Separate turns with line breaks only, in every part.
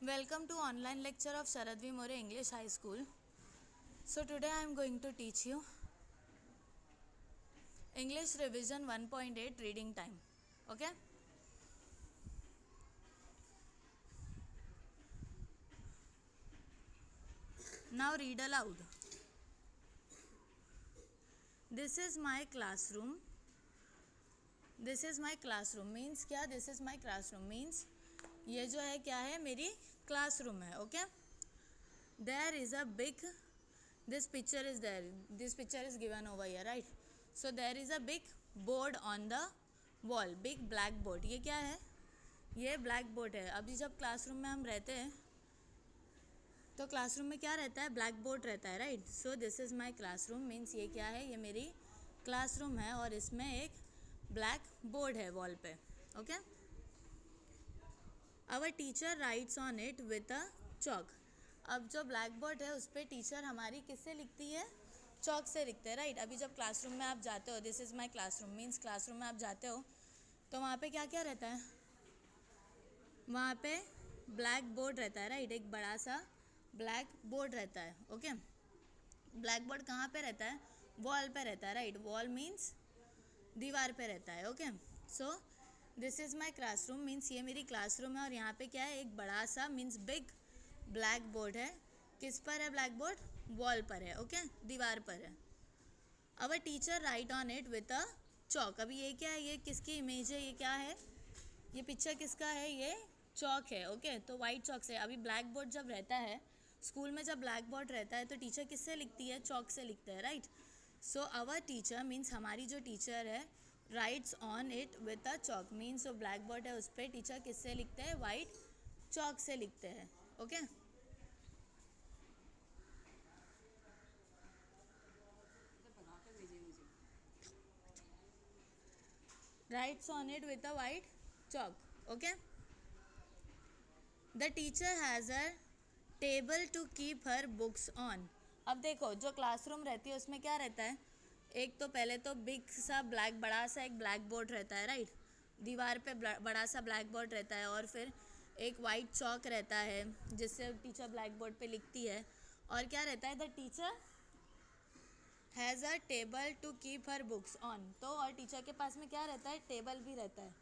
Welcome to online lecture of Sharad V. More English High School. So today I am going to teach you English Revision 1.8 reading time. Okay? Now read aloud. This is my classroom. This is my classroom means क्या? This is my classroom means ये जो है क्या है? मेरी classroom है. Okay? There is a big, this picture is there, this picture is given over here, right? So there is a big board on the wall, big black board. ये क्या है? ये ब्लैक बोर्ड है. अभी जब classroom में हम रहते हैं तो क्लासरूम में क्या रहता है? ब्लैक बोर्ड रहता है, right? So this is my classroom means ये क्या है? ये मेरी क्लासरूम है और इसमें एक ब्लैक बोर्ड है वॉल पे. Okay? Our teacher writes on it with a chalk. अब जो ब्लैक बोर्ड है उस पर टीचर हमारी किससे लिखती है? चॉक से लिखते हैं, राइट? अभी जब क्लासरूम में आप जाते हो, this is my classroom means classroom में आप जाते हो तो वहाँ पे क्या क्या रहता है? वहाँ पे ब्लैक बोर्ड रहता है, राइट? एक बड़ा सा ब्लैक बोर्ड रहता है. ओके? ब्लैक बोर्ड कहाँ पे रहता है? वॉल पे रहता है, राइट? वॉल मीन्स दीवार पे रहता है. Okay? So this is my classroom means ये मेरी क्लासरूम है और यहाँ पे क्या है? एक बड़ा सा मीन्स बिग ब्लैक बोर्ड है. किस पर है ब्लैक बोर्ड? वॉल पर है. ओके? दीवार पर है. Our teacher right on it with a chalk. अभी ये क्या है? ये किसकी इमेज है? ये क्या है? ये पिक्चर किसका है? ये चॉक है. ओके? तो वाइट चॉक से. अभी ब्लैक बोर्ड जब रहता है स्कूल में, जब ब्लैक बोर्ड रहता है तो टीचर किससे लिखती है? चॉक से लिखते हैं, right? So our teacher means हमारी जो टीचर है writes on it with a chalk means जो ब्लैक बोर्ड है उस पर टीचर किससे लिखते हैं? वाइट चॉक से लिखते हैं. Okay? Writes on it with a white chalk. Okay? The teacher has a table to keep her books on. अब देखो जो क्लासरूम रहती है उसमें क्या रहता है? एक तो पहले तो बिग सा ब्लैक, बड़ा सा एक ब्लैक बोर्ड रहता है, राइट? दीवार पे बड़ा सा ब्लैक बोर्ड रहता है और फिर एक वाइट चॉक रहता है जिससे टीचर ब्लैक बोर्ड पे लिखती है. और क्या रहता है? The teacher has a table to keep her books on. तो और टीचर के पास में क्या रहता है? टेबल भी रहता है.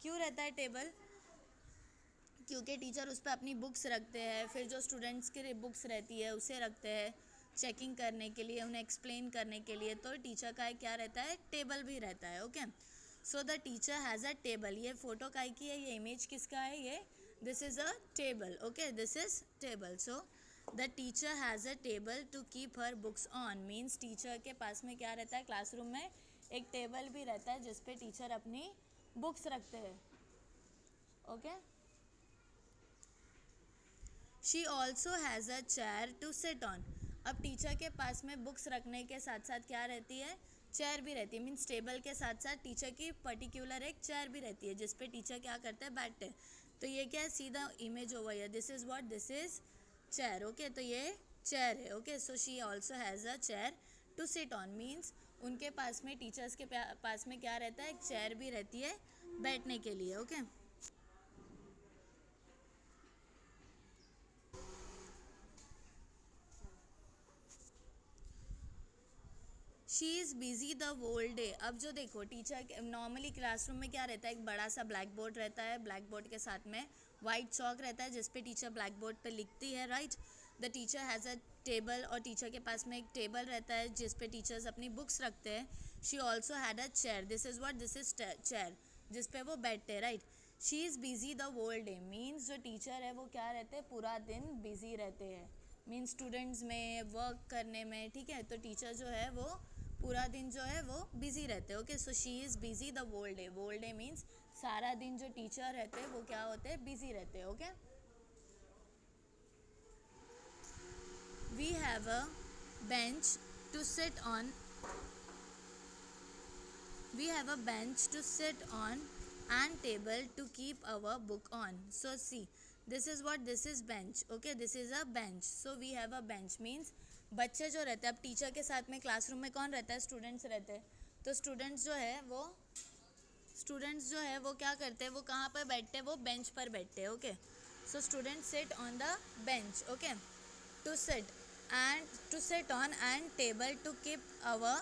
क्यों रहता है टेबल? क्योंकि टीचर उस पर अपनी बुक्स रखते हैं. फिर जो स्टूडेंट्स की बुक्स रहती है उसे रखते हैं चेकिंग करने के लिए, उन्हें एक्सप्लेन करने के लिए. तो टीचर का क्या रहता है? टेबल भी रहता है. Okay? So the teacher has a table. ये फोटो काय की है? ये इमेज किसका है? ये this is a table. Okay? This is table. So the teacher has a table to keep her books on means teacher के पास में क्या रहता है? क्लासरूम में एक टेबल भी रहता है जिस पे टीचर अपनी बुक्स रखते हैं. Okay? She also has a chair to sit on. अब टीचर के पास में बुक्स रखने के साथ साथ क्या रहती है? चेयर भी रहती है मीन्स टेबल के साथ साथ टीचर की पर्टिकुलर एक चेयर भी रहती है जिस पे टीचर क्या करते हैं? बैठते हैं. तो ये क्या है? सीधा image over here. This is what? This is chair. Okay? तो ये चेयर है. Okay? So she also has a chair to sit on means उनके पास में, टीचर्स के पास में क्या रहता है? एक चेयर भी रहती है बैठने के लिए. Okay? She is busy the whole day. अब जो देखो टीचर नॉर्मली क्लासरूम में क्या रहता है? एक बड़ा सा ब्लैक बोर्ड रहता है. ब्लैक बोर्ड के साथ में वाइट चॉक रहता है जिस पे टीचर ब्लैक बोर्ड पे लिखती है, right? The teacher has a table और टीचर के पास में एक टेबल रहता है जिस पे टीचर्स अपनी बुक्स रखते हैं. She also had a chair. This is what? This is chair जिस पे वो बैठते हैं, right? She is busy the whole day means जो टीचर है वो क्या रहते हैं? पूरा दिन बिजी रहते हैं मीन्स स्टूडेंट्स में, वर्क करने में. ठीक है? तो टीचर जो है वो पूरा दिन जो है वो बिजी रहते हैं. Okay? So she is busy the whole day. Whole day means सारा दिन जो टीचर रहते हैं वो क्या होते हैं? बिजी रहते हैं. Okay? We have a bench to sit on. We have a bench to sit on and table to keep our book on. So see, this is what? This is bench. Okay? This is a bench. So we have a bench means बच्चे जो रहते हैं, अब teacher के साथ में classroom में कौन रहता है? स्टूडेंट्स रहते हैं. तो स्टूडेंट्स जो है वो क्या करते हैं? वो कहाँ पर बैठते हैं? वो बेंच पर बैठते हैं. Okay? So students sit on the bench, okay, to sit on and table to keep our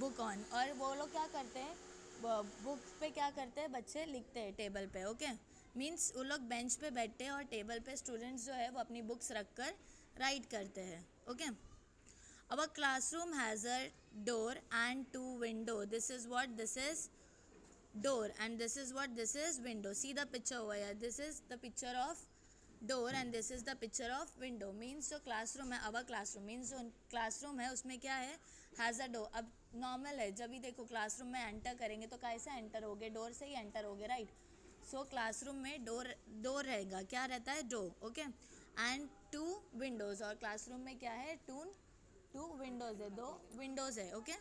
book on. और वो लोग क्या करते हैं, बुक पे क्या करते हैं, बच्चे लिखते हैं टेबल पे, ओके. मीन्स वो लोग बेंच पे बैठते हैं और टेबल पे स्टूडेंट्स जो है वो अपनी बुक्स रख कर राइट करते हैं, okay. Our classroom has a door and two window. This is what this is door and this is what this is window. See the picture over here. This is the picture of door and this is the picture of window. Means जो classroom है, our classroom means जो classroom है उसमें क्या है, has a door. अब normal है, जब भी देखो classroom में enter करेंगे तो कैसे enter होगे, door से ही enter होगे, right? So classroom में door रहेगा, क्या रहता है, door, okay? And two windows. और classroom में क्या है, two windows है, दो windows है, okay?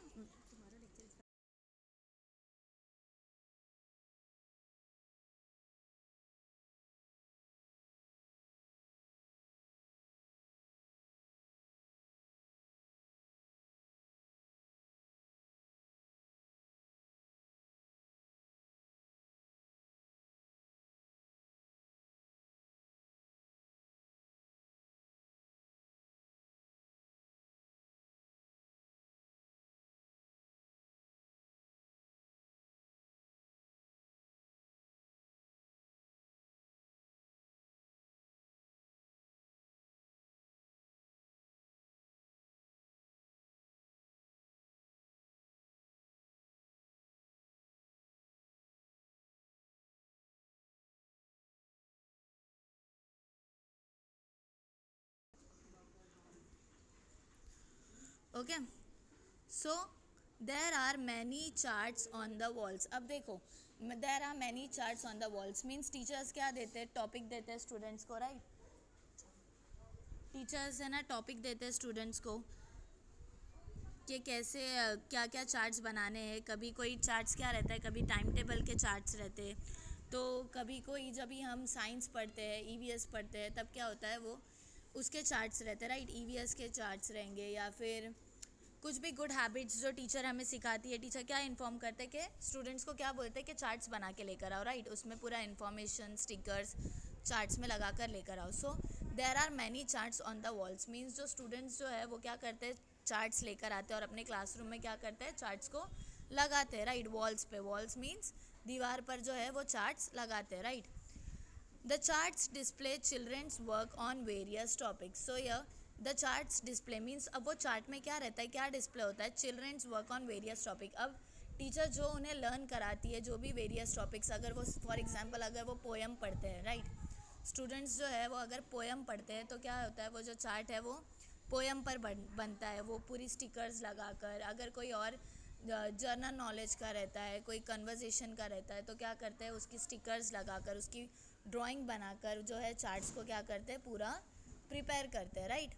Okay. So there are many charts on the walls. अब देखो, there are many charts on the walls means teachers क्या देते हैं, टॉपिक देते हैं स्टूडेंट्स को, राइट? टीचर्स है ना टॉपिक देते हैं स्टूडेंट्स को कि कैसे क्या क्या चार्ट्स बनाने हैं. कभी कोई चार्ट्स क्या रहता है, कभी टाइम टेबल के चार्ट्स रहते हैं, तो कभी कोई, जब भी हम साइंस पढ़ते हैं, ईवीएस पढ़ते हैं, तब क्या होता है, वो उसके चार्ट्स रहते हैं, राइट? ईवीएस के चार्ट्स रहेंगे या फिर कुछ भी गुड हैबिट्स जो टीचर हमें सिखाती है. टीचर क्या इन्फॉर्म करते हैं कि स्टूडेंट्स को क्या बोलते हैं कि चार्ट्स बना के लेकर आओ, राइट? उसमें पूरा इन्फॉर्मेशन स्टिकर्स चार्ट्स में लगा कर लेकर आओ. So there are many charts on the walls means जो स्टूडेंट्स जो है वो क्या करते हैं, चार्ट्स लेकर आते हैं और अपने क्लासरूम में क्या करते हैं, चार्ट्स को लगाते हैं, राइट? वॉल्स पे. वॉल्स मीन्स दीवार पर जो है वो चार्ट्स लगाते हैं, right? The charts display children's work on various topics. So य द चार्ट्स डिस्प्ले मीन्स अब वो चार्ट में क्या रहता है, क्या डिस्प्ले होता है, childrens work on various topic. अब टीचर जो उन्हें लर्न कराती है, जो भी वेरियस टॉपिक्स, अगर वो फॉर एग्जांपल अगर वो पोएम पढ़ते हैं, राइट? स्टूडेंट्स जो है वो अगर पोएम पढ़ते हैं तो क्या होता है, वो जो चार्ट है वो पोएम पर बनता है, वो पूरी स्टिकर्स लगाकर. अगर कोई और जर्नल नॉलेज का रहता है, कोई कन्वर्सेशन का रहता है, तो क्या करते हैं, उसकी स्टिकर्स लगाकर, उसकी ड्राइंग बनाकर जो है चार्ट्स को क्या करते हैं, पूरा प्रिपेयर करते हैं, right?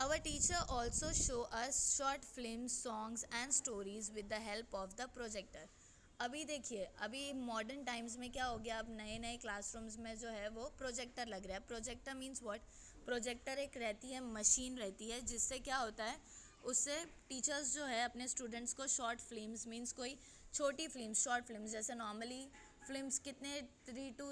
Our teacher also show us short films, songs and stories with the help of the projector. अभी देखिए, अभी मॉडर्न टाइम्स में क्या हो गया, अब नए नए क्लासरूम्स में जो है वो प्रोजेक्टर लग रहा है. Projector means what? प्रोजेक्टर एक रहती है, मशीन रहती है, जिससे क्या होता है, उससे टीचर्स जो है अपने स्टूडेंट्स को शॉर्ट फिल्म्स मीन्स कोई छोटी फिल्म्स, शॉर्ट फिल्म्स, जैसे नॉर्मली फिल्म्स कितने 3 to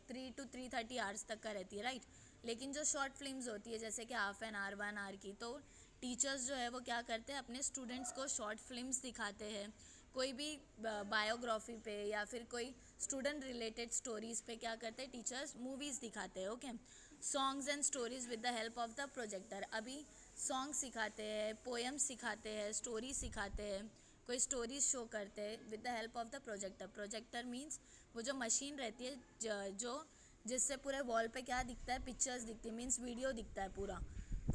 3:30 आवर्स तक का रहती है, राइट? लेकिन जो शॉर्ट फिल्म्स होती है जैसे कि हाफ एन आवर 1 आवर की, तो टीचर्स जो है वो क्या करते हैं, अपने स्टूडेंट्स को शॉर्ट फिल्म्स दिखाते हैं. कोई भी बायोग्राफी पे या फिर कोई स्टूडेंट रिलेटेड स्टोरीज़ पे क्या करते हैं, टीचर्स मूवीज़ दिखाते हैं, okay? Songs and stories with the help of the projector. अभी सॉन्ग सिखाते हैं, पोएम्स सिखाते हैं, स्टोरी सिखाते हैं, कोई स्टोरीज शो करते हैं with the help of the projector. Projector means वो जो मशीन रहती है जो जिससे पूरे वॉल पे क्या दिखता है, पिक्चर्स दिखती है, मीन्स वीडियो दिखता है पूरा.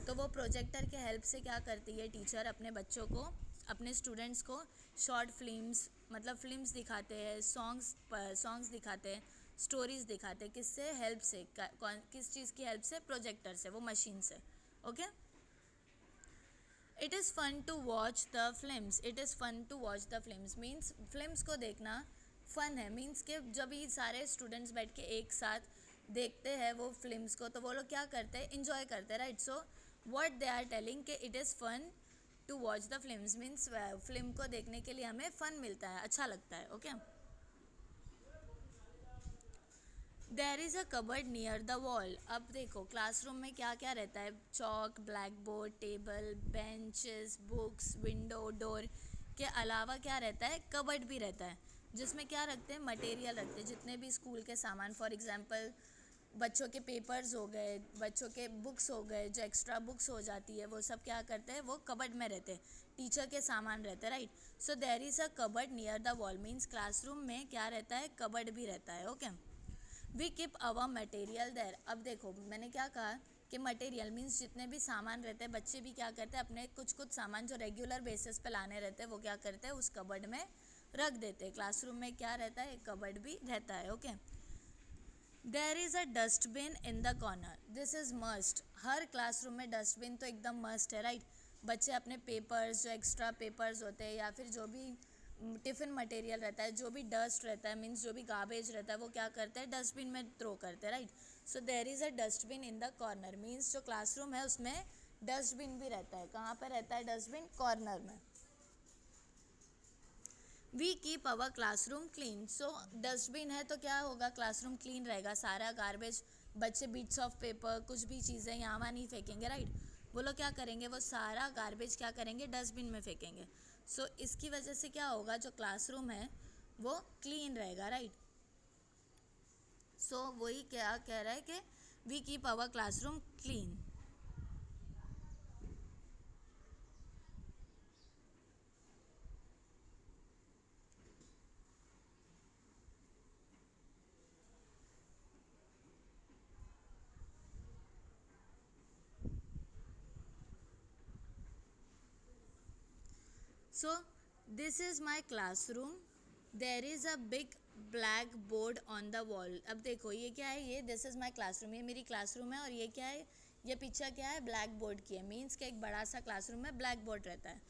तो वो प्रोजेक्टर के हेल्प से क्या करती है टीचर, अपने बच्चों को, अपने स्टूडेंट्स को शॉर्ट फिल्म्स, मतलब फिल्म्स दिखाते हैं, सॉन्ग्स दिखाते हैं, स्टोरीज़ दिखाते हैं. किससे हेल्प से, किस चीज़ की हेल्प से? प्रोजेक्टर से, वो मशीन से, okay? It is fun to watch the films. It is fun to watch the films means films को देखना फ़न है. मीन्स कि जब ये सारे स्टूडेंट्स बैठ के एक साथ देखते हैं वो फिल्म्स को, तो वो लोग क्या करते हैं, इन्जॉय करते हैं, right? So what they are telling कि it is fun to watch the films means film को देखने के लिए हमें फ़न मिलता है, अच्छा लगता है, okay? There is a cupboard near the wall. अब देखो क्लासरूम में क्या क्या रहता है, chalk, black board, table, benches, books, window, door के अलावा क्या रहता है, कबर्ड भी रहता है, जिसमें क्या रखते हैं, मटेरियल रखते हैं, जितने भी स्कूल के सामान, फॉर एग्जांपल बच्चों के पेपर्स हो गए, बच्चों के बुक्स हो गए, जो एक्स्ट्रा बुक्स हो जाती है वो सब क्या करते हैं, वो कबर्ड में रहते हैं, टीचर के सामान रहते हैं, right. So there is a cupboard near the wall, means classroom में क्या रहता है, कबर्ड भी रहता है, okay. We keep our material there. अब देखो मैंने क्या कहा कि मटेरियल मीन्स जितने भी सामान रहते हैं, बच्चे भी क्या करते हैं, अपने कुछ कुछ सामान जो रेगुलर बेसिस पे लाने रहते हैं वो क्या करते हैं, उस कबर्ड में रख देते हैं। क्लासरूम में क्या रहता है, एक कबर्ड भी रहता है, okay. There is a dustbin in the corner, this is must. हर क्लासरूम में डस्टबिन तो एकदम मस्ट है, राइट। बच्चे अपने पेपर्स, जो एक्स्ट्रा पेपर्स होते हैं या फिर जो भी टिफ़िन मटेरियल रहता है, जो भी डस्ट रहता है, मीन्स जो भी गार्बेज रहता है, वो क्या करते हैं, डस्टबिन में थ्रो करते हैं, right. So there is a dustbin in the corner, means जो क्लासरूम है उसमें डस्टबिन भी रहता है। कहाँ पर रहता है डस्टबिन, कॉर्नर में। We keep our classroom clean, so dustbin है तो क्या होगा, क्लासरूम क्लीन रहेगा, सारा गार्बेज, बच्चे बीट्स ऑफ पेपर कुछ भी चीज़ें यहाँ वहाँ नहीं फेंकेंगे, राइट। वो लोग क्या करेंगे, वो सारा गार्बेज क्या करेंगे, डस्टबिन में फेंकेंगे। सो इसकी वजह से क्या होगा, जो क्लासरूम है वो क्लीन रहेगा, राइट। सो वही क्या कह रहा है कि we keep our classroom clean. So this is my classroom, there is a big black board on the wall. अब देखो ये क्या है, ये दिस इज़ माई क्लासरूम, ये मेरी क्लासरूम है, और ये क्या है, ये पिक्चर क्या है, ब्लैक बोर्ड की है, मीन्स कि एक बड़ा सा क्लासरूम में ब्लैक बोर्ड रहता है।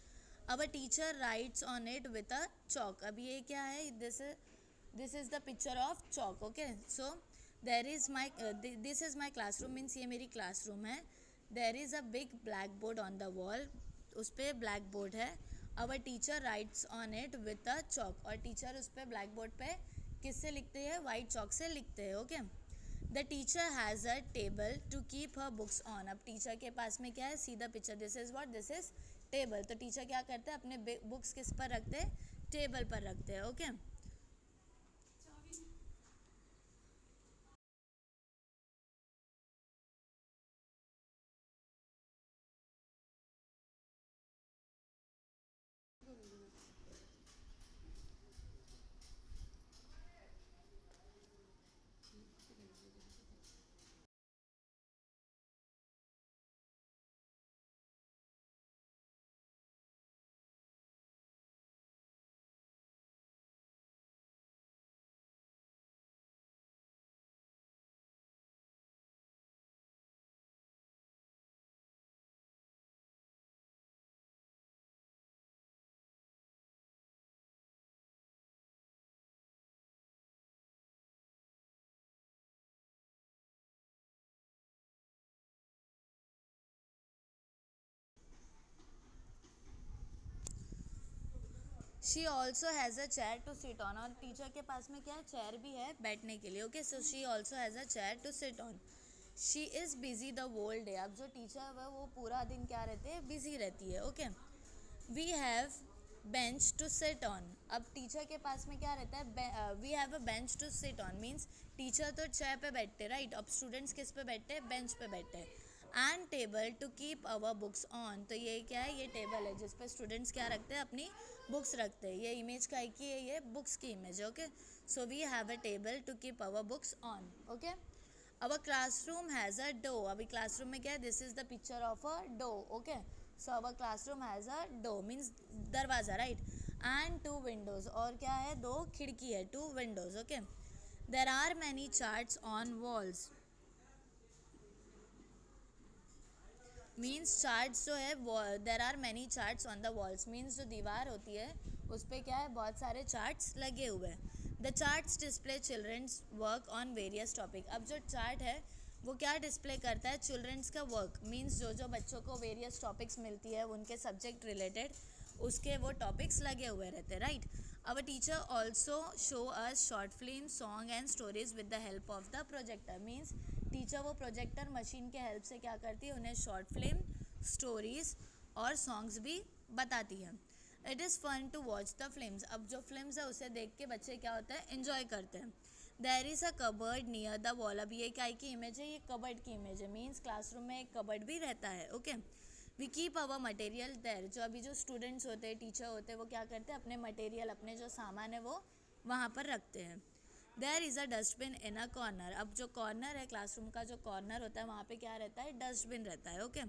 अब a teacher writes on it with a chalk. अब ये क्या है, this is the picture of chalk, okay. So there is my this is my classroom, means ये मेरी क्लासरूम है। देर is a big black board on the wall, उस पर black board है। Our teacher writes on it with a chalk, और teacher उस पर black board पे किससे लिखते हैं, वाइट चॉक से लिखते हैं, okay. The teacher has a table to keep her books on. अब टीचर के पास में क्या है, सीधा picture, this is what, this is table. तो टीचर क्या करते हैं, अपने बुक्स किस पर रखते हैं, टेबल पर रखते हैं, okay. She also has a chair to sit on, और टीचर के पास में क्या है, चेयर भी है बैठने के लिए, okay. So she also has a chair to sit on. She is busy the whole day. अब जो टीचर है वो पूरा दिन क्या रहते हैं, बिजी रहती है, okay. We have bench to sit on. अब टीचर के पास में क्या रहता है, we have a bench to sit on, means teacher तो चेयर पे बैठते, राइट। अब स्टूडेंट्स किस पे बैठते हैं, बेंच पे बैठते हैं। And table to keep our books on, तो ये क्या है, ये टेबल है जिस पे स्टूडेंट्स क्या रखते हैं, अपनी बुक्स रखते हैं। ये इमेज का की है, ये बुक्स की इमेज है, okay. So we have a table to keep our books on, okay. Our classroom has a door. अभी क्लासरूम में क्या है, this is the picture of a door, okay. So our classroom has a door, means दरवाज़ा, right. And two windows, और क्या है, दो खिड़की है, two windows, okay. There are many charts on walls, means charts जो है, there are many charts on the walls, means जो दीवार होती है उस पर क्या है, बहुत सारे चार्ट्स लगे हुए हैं। The charts display childrens work on various topic. अब जो चार्ट है वो क्या डिस्प्ले करता है, चिल्ड्रंस का वर्क, मीन्स जो जो बच्चों को वेरियस टॉपिक्स मिलती है उनके सब्जेक्ट रिलेटेड, उसके वो टॉपिक्स लगे हुए रहते, right. Our teacher also show us short film, song and stories with the help of the projector. Means teacher वो प्रोजेक्टर मशीन के हेल्प से क्या करती है, उन्हें शॉर्ट फिल्म, स्टोरीज और सॉन्ग्स भी बताती है. It is fun to watch the films. अब जो फिल्म्स है उसे देख के बच्चे क्या होता है, इन्जॉय करते हैं. There is a cupboard near the wall. अब ये क्या की इमेज है, ये कबर्ड की इमेज है. मीन्स क्लासरूम में एक कबर्ड भी रहता है. Okay. We keep our material there. जो अभी जो स्टूडेंट्स होते हैं, टीचर होते हैं, वो क्या करते हैं, अपने मटेरियल, अपने जो सामान है वो वहाँ पर रखते हैं. There is a dustbin in a corner. अब जो कॉर्नर है, क्लासरूम का जो कॉर्नर होता है, वहाँ पे क्या रहता है, डस्टबिन रहता है. Okay.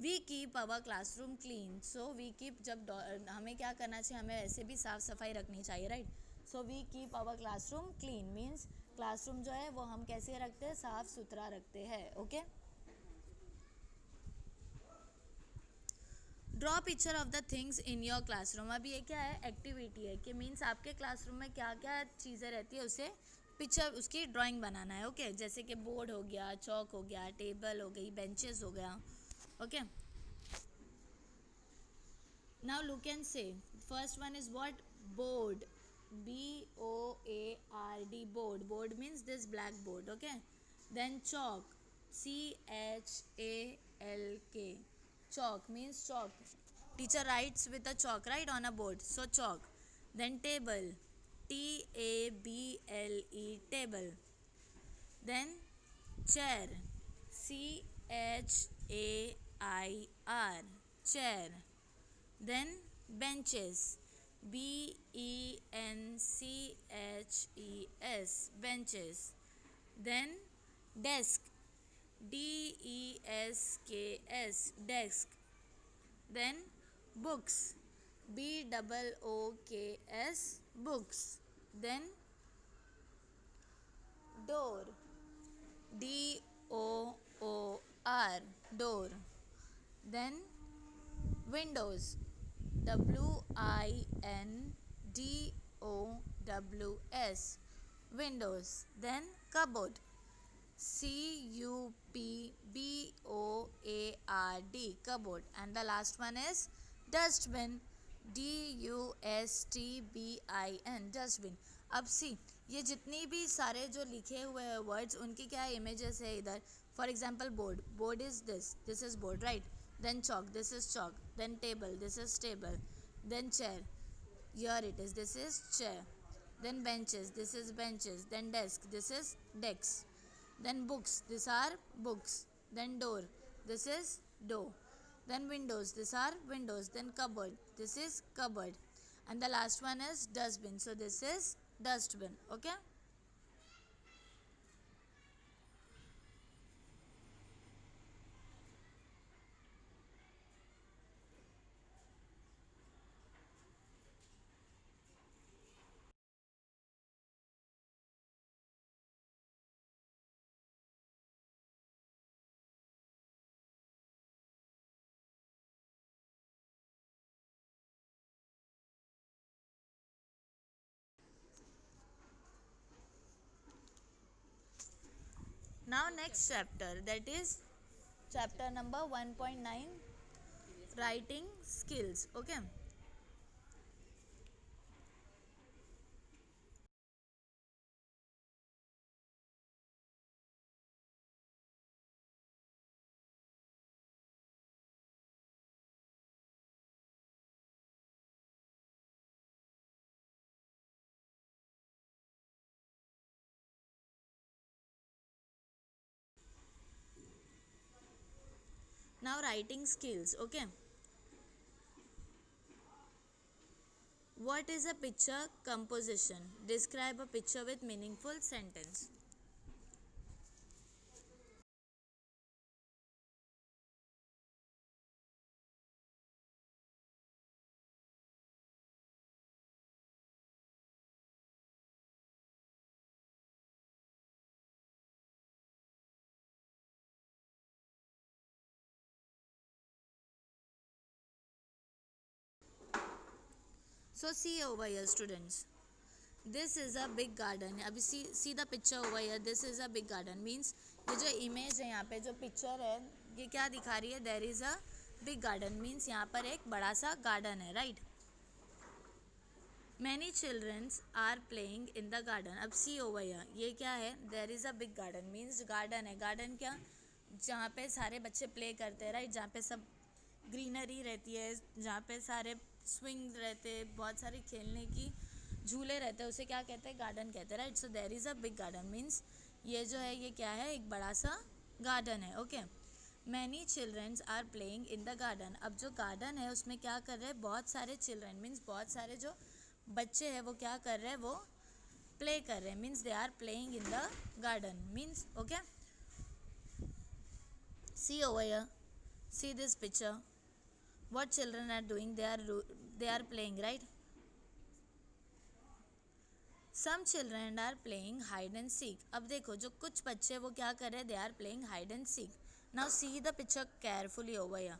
We keep our classroom clean. So we keep, जब हमें क्या करना चाहिए, हमें ऐसे भी साफ़ सफाई रखनी चाहिए, right. So we keep our classroom clean. Means classroom जो है वो हम कैसे रखते हैं, साफ़ सुथरा रखते हैं. Okay. Draw picture of the things in your classroom. अब ये क्या है, एक्टिविटी है कि मीन्स आपके क्लासरूम में क्या क्या चीज़ें रहती है, उसे पिक्चर, उसकी ड्राइंग बनाना है. ओके. जैसे कि बोर्ड हो गया, चौक हो गया, टेबल हो गई, बेंचेस हो गया. Okay. Now look and say. First one is what? Board. BOARD. Board. Board means this blackboard. Okay. Then chalk. CHALK. Chalk means chalk. Teacher writes with a chalk, right, on a board. So chalk. Then table. TABLE. Table. Then chair. CHAIR. Chair. Then benches. BENCHES. Benches. Then desk. DESKS. Desk. Then books. BOOKS. Books. Then door. DOOR. Door. Then windows. WINDOWS. Windows. Then cupboard. CUPBOARD. Cupboard. And the last one is dustbin. DUSTBIN. Dustbin. अब सी, ये जितनी भी सारे जो लिखे हुए हैं words, उनकी क्या इमेजेस है इधर. For example board. Board is this is board, right. Then chalk, this is chalk. Then table, this is table. Then chair, here it is, this is chair. Then benches, this is benches. Then desk, this is desks. Then books, these are books. Then door, this is door. Then windows, these are windows. Then cupboard, this is cupboard. And the last one is dustbin, so this is dustbin. Okay. Now next chapter, that is chapter number 1.9, writing skills. Okay. Now writing skills. Okay. What is a picture composition? Describe a picture with meaningful sentence. So see over here, students. This is a big garden. अभी see the picture over here. This is a big garden. Means ये जो image है यहाँ पे जो picture है, ये क्या दिखा रही है? There is a big garden means यहाँ पर एक बड़ा सा गार्डन है, right. Many childrens are playing in the garden. अब सी ओवर हियर, ये क्या है, there is a big garden means garden है। गार्डन क्या, जहाँ पे सारे बच्चे प्ले करते हैं, राइट, जहाँ पे सब ग्रीनरी रहती है, जहाँ पे सारे स्विंग रहते हैं, बहुत सारे खेलने की झूले रहते हैं, उसे क्या कहते हैं, गार्डन कहते हैं, right. So there is a big garden means ये जो है ये क्या है, एक बड़ा सा गार्डन है, okay. Many childrens are playing in the garden. अब जो गार्डन है उसमें क्या कर रहे हैं, बहुत सारे चिल्ड्रन मीन्स बहुत सारे जो बच्चे हैं वो क्या कर रहे हैं, वो प्ले कर रहे हैं means they are playing in the garden means, okay. See over here, see this picture, what children are doing, they are playing, right? some children are playing hide and seek। अब देखो जो कुछ बच्चे वो क्या कर रहे हैं, they are playing hide and seek। now see the picture carefully over here,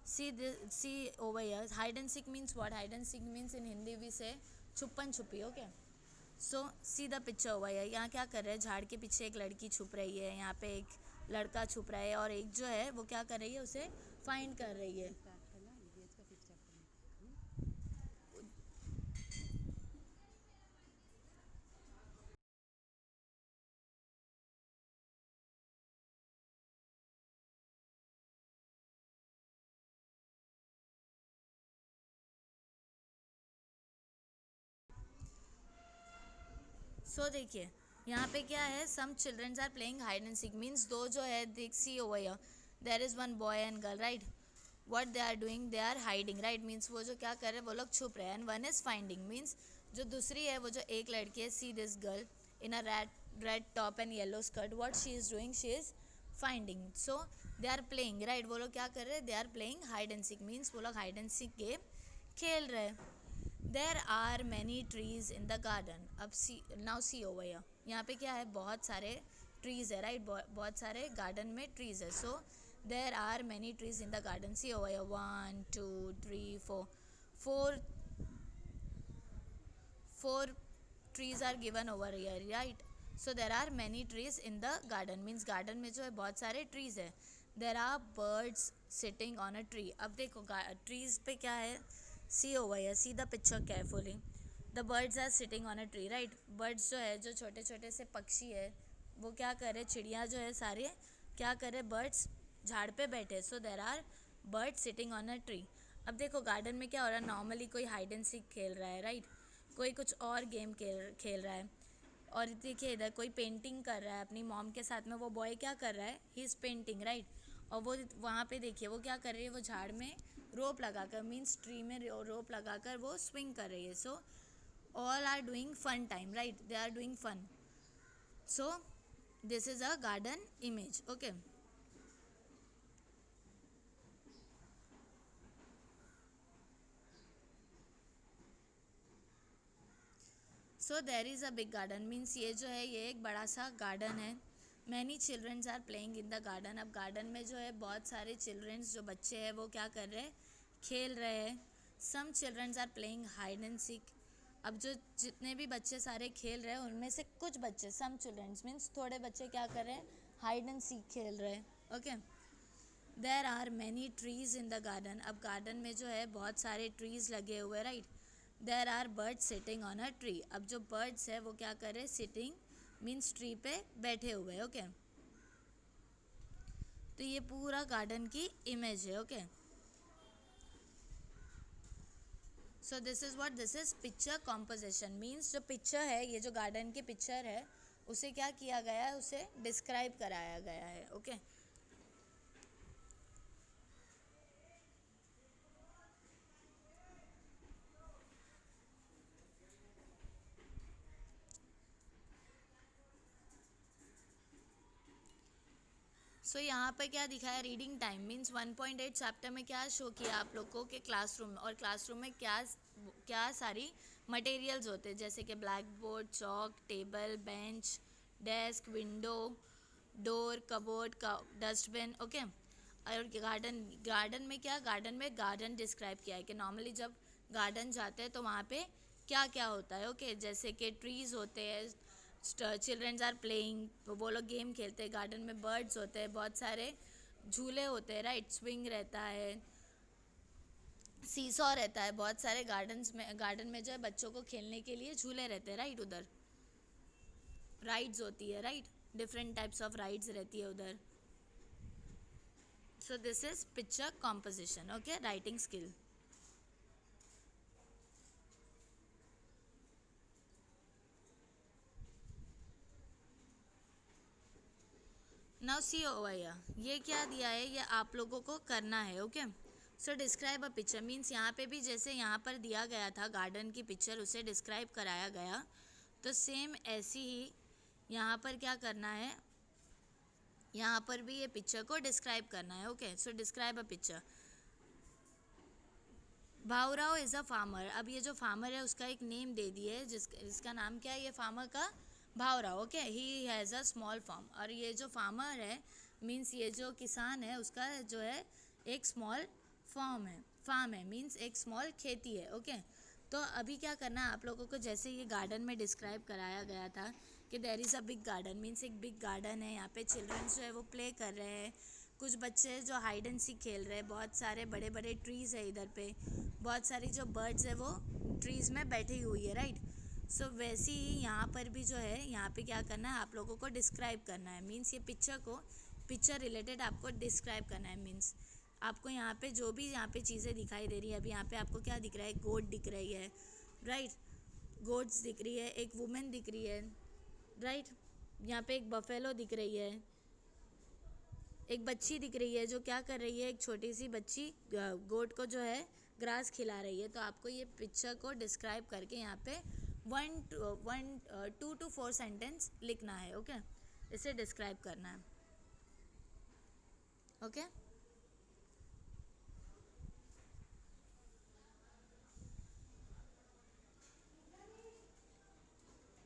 see over here, hide and seek means what, hide and seek means in Hindi we say छुपन छुपी, okay। so see the picture over here, यहाँ क्या कर रहे हैं, झाड़ के पीछे एक लड़की छुप रही है, यहाँ पे एक लड़का छुप रहा है और एक जो है वो क्या कर रही है, उसे फाइंड कर रही है। सो देखिए यहाँ पे क्या है, some childrens are playing hide and seek means दो जो है, देख see over here, there is one boy and girl, right. What they are doing, they are hiding, right means वो जो क्या कर रहे हैं, वो लोग छुप रहे हैं। And one is finding means जो दूसरी है, वो जो एक लड़की है, see this girl in a red top and yellow skirt, what she is doing, she is finding. So they are playing, right, वो लोग क्या कर रहे हैं, they are playing hide and seek means वो लोग हाइड एंड सीक गेम खेल रहे हैं। There are many trees in the garden. अब सी, नाउ सी ओवर हियर, यहाँ पे क्या है, बहुत सारे ट्रीज है, राइट, बहुत सारे गार्डन में ट्रीज है। So there are many trees in the garden, see over here, 1 2 3 4 four trees are given over here, right। so there are many trees in the garden means garden में जो है बहुत सारे trees है। there are birds sitting on a tree। अब देखो trees पे क्या है, see over here, see the picture carefully, the birds are sitting on a tree, right। birds जो है, जो छोटे छोटे से पक्षी है, वो क्या कर रहे, चिड़िया जो है सारे क्या कर रहे, birds झाड़ पे बैठे। so there are birds sitting on a tree। अब देखो गार्डन में क्या हो रहा है, नॉर्मली कोई हाइड एंड सीक खेल रहा है, राइट, कोई कुछ और गेम खेल रहा है। और देखिए इधर कोई पेंटिंग कर रहा है अपनी मॉम के साथ में, वो बॉय क्या कर रहा है, ही इज़ पेंटिंग, राइट। और वो वहाँ पे देखिए वो क्या कर रही है, वो झाड़ में रोप लगाकर मीन्स ट्री में रोप लगाकर वो स्विंग कर रही है। So all are doing fun time, right, they are doing fun. So this is a garden image, okay. So there is a big garden means ये जो है ये एक बड़ा सा गार्डन है। Many childrens are playing in the garden. अब garden में जो है बहुत सारे चिल्ड्रंस जो बच्चे हैं वो क्या कर रहे हैं, खेल रहे हैं। Some childrens are playing hide and seek. अब जो जितने भी बच्चे सारे खेल रहे हैं उनमें से कुछ बच्चे, सम चिल्ड्रंस मीन्स थोड़े बच्चे क्या कर रहे हैं, हाइड एंड सीक खेल रहे हैं, okay. There are many trees in the garden. अब गार्डन में जो है बहुत सारे ट्रीज लगे हुए, right. There are birds sitting on a tree. अब जो बर्ड्स है वो क्या कर रहे हैं, सिटिंग मीन्स ट्री पे बैठे हुए, ओके। तो ये पूरा गार्डन की इमेज है, okay. So this is what, this is picture composition means जो पिक्चर है, ये जो गार्डन की पिक्चर है उसे क्या किया गया है, उसे डिस्क्राइब कराया गया है, ओके। सो यहाँ पर क्या दिखाया, रीडिंग टाइम मीन्स 1.8 चैप्टर में क्या शो किया आप लोग को कि क्लासरूम, और क्लासरूम में क्या क्या सारी मटेरियल्स होते हैं, जैसे कि black board, chalk, table, bench, desk, window, door, cupboard, dustbin, okay. और गार्डन में क्या, गार्डन में गार्डन डिस्क्राइब किया है कि नॉर्मली जब गार्डन जाते हैं तो वहाँ पे क्या क्या होता है, ओके। जैसे कि ट्रीज़ होते हैं, चिल्ड्रंस आर प्लेइंग, वो लोग गेम खेलते हैं। गार्डन में बर्ड्स होते हैं बहुत सारे, झूले होते हैं राइट, स्विंग रहता है, सीसॉ रहता है, बहुत सारे गार्डन में जो है बच्चों को खेलने के लिए झूले रहते हैं राइट, उधर राइड्स होती है right, different types of rides रहती है उधर. So this is picture composition. Okay, writing skill. Now see over here, ये क्या दिया है, ये आप लोगों को करना है. Okay, so describe a picture means यहाँ पे भी जैसे यहाँ पर दिया गया था गार्डन की पिक्चर, उसे डिस्क्राइब कराया गया, तो सेम ऐसी ही यहाँ पर क्या करना है, यहाँ पर भी ये पिक्चर को डिस्क्राइब करना है. Okay, so describe a picture. Bhaurao is a farmer. अब ये जो फार्मर है उसका एक नेम दे दिए, जिसका नाम क्या है ये फार्मर का, Bhaurao. Okay, he has a small farm. और ये जो फार्मर है मीन्स ये जो किसान है उसका जो है एक स्मॉल फार्म है मीन्स एक स्मॉल खेती है. ओके, तो अभी क्या करना है आप लोगों को, जैसे ये गार्डन में डिस्क्राइब कराया गया था कि there is a big garden means एक बिग गार्डन है, यहाँ पे चिल्ड्रंस जो है वो प्ले कर रहे हैं, कुछ बच्चे जो हाइड एंड सीक खेल रहे हैं, बहुत सारे बड़े बड़े ट्रीज़ है इधर पे, बहुत सारी जो बर्ड्स है वो ट्रीज़ में बैठी हुई है राइट. सो वैसे ही यहाँ पर भी जो है यहाँ पे क्या करना है आप लोगों को डिस्क्राइब करना है मीन्स ये पिक्चर रिलेटेड आपको डिस्क्राइब करना है. मीन्स आपको यहाँ पे जो भी यहाँ पे चीज़ें दिखाई दे रही है, अभी यहाँ पे आपको क्या दिख रहा है, गोट दिख रही है राइट, गोट्स दिख रही है, एक वुमेन दिख रही है राइट, यहाँ पे एक बफेलो दिख रही है, एक बच्ची दिख रही है जो क्या कर रही है, एक छोटी सी बच्ची गोट को जो है ग्रास खिला रही है. तो आपको ये पिक्चर को डिस्क्राइब करके यहाँ पे 2 to 4 सेंटेंस लिखना है. ओके, इसे डिस्क्राइब करना है. ओके.